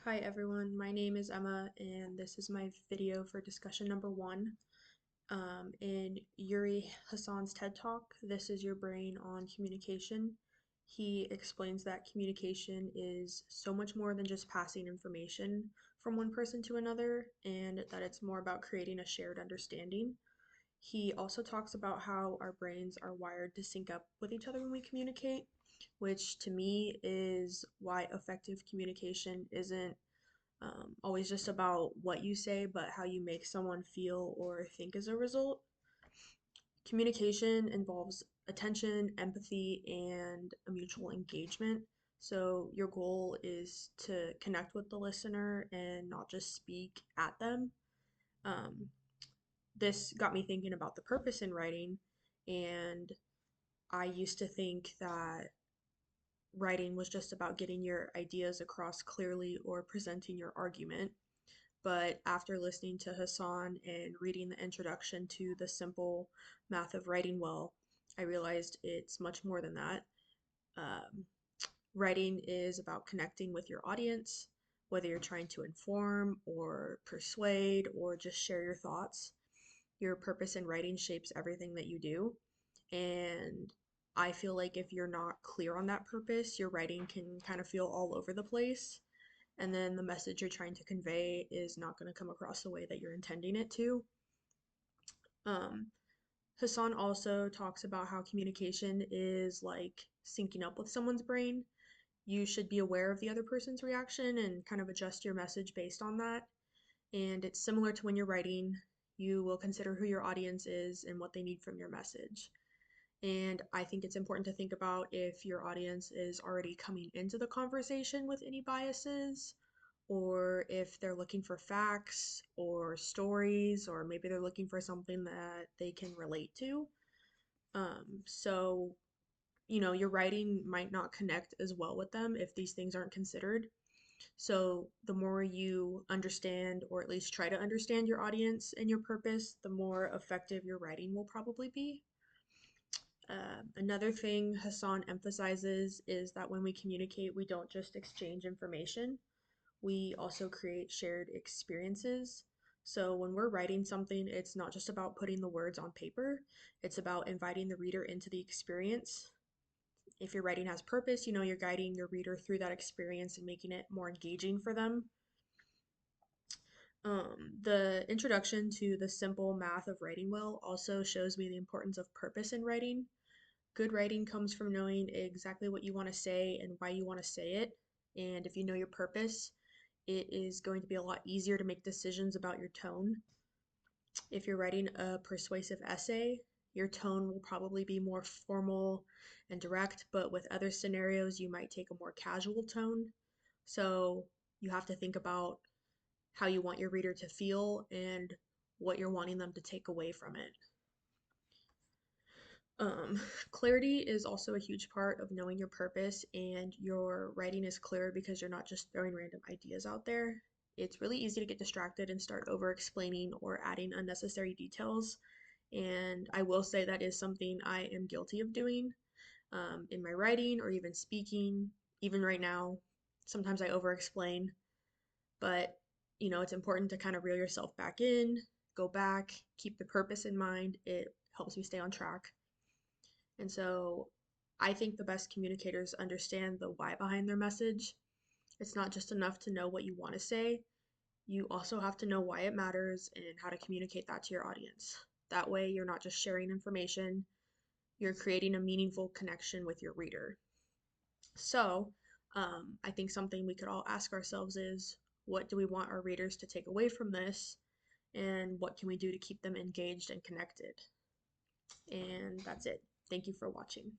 Hi everyone, my name is Emma and this is my video for discussion number one. In Yuri Hassan's TED Talk, This Is Your Brain on Communication, he explains that communication is so much more than just passing information from one person to another and that it's more about creating a shared understanding. He also talks about how our brains are wired to sync up with each other when we communicate, which to me is why effective communication isn't always just about what you say, but how you make someone feel or think as a result. Communication involves attention, empathy, and a mutual engagement. So, your goal is to connect with the listener and not just speak at them. Um, this got me thinking about the purpose in writing, and I used to think that writing was just about getting your ideas across clearly or presenting your argument. But after listening to Hassan and reading the introduction to The Simple Math of Writing Well, I realized it's much more than that. Um, Writing is about connecting with your audience, whether you're trying to inform or persuade or just share your thoughts. Your purpose in writing shapes everything that you do. And I feel like if you're not clear on that purpose, your writing can kind of feel all over the place, and then the message you're trying to convey is not going to come across the way that you're intending it to. Um, Hassan also talks about how communication is like syncing up with someone's brain. You should be aware of the other person's reaction and kind of adjust your message based on that. And it's similar to when you're writing, you will consider who your audience is and what they need from your message. And I think it's important to think about if your audience is already coming into the conversation with any biases, or if they're looking for facts or stories, or maybe they're looking for something that they can relate to. So, your writing might not connect as well with them if these things aren't considered. So, the more you understand, or at least try to understand your audience and your purpose, the more effective your writing will probably be. Another thing Hassan emphasizes is that when we communicate, we don't just exchange information, we also create shared experiences. So when we're writing something, it's not just about putting the words on paper, it's about inviting the reader into the experience. If your writing has purpose, you're guiding your reader through that experience and making it more engaging for them. The introduction to The Simple Math of Writing Well also shows me the importance of purpose in writing. Good writing comes from knowing exactly what you want to say and why you want to say it. And if you know your purpose, it is going to be a lot easier to make decisions about your tone. If you're writing a persuasive essay, your tone will probably be more formal and direct, but with other scenarios, you might take a more casual tone. So you have to think about how you want your reader to feel and what you're wanting them to take away from it. Um, Clarity is also a huge part of knowing your purpose, and your writing is clear because you're not just throwing random ideas out there. It's really easy to get distracted and start over explaining or adding unnecessary details. And I will say that is something I am guilty of doing in my writing or even speaking. Even right now, sometimes I over explain, but it's important to kind of reel yourself back in, go back, keep the purpose in mind. It helps me stay on track. And so I think the best communicators understand the why behind their message. It's not just enough to know what you want to say, you also have to know why it matters and how to communicate that to your audience. That way, you're not just sharing information, you're creating a meaningful connection with your reader. So, I think something we could all ask ourselves is, what do we want our readers to take away from this? And what can we do to keep them engaged and connected? And that's it. Thank you for watching.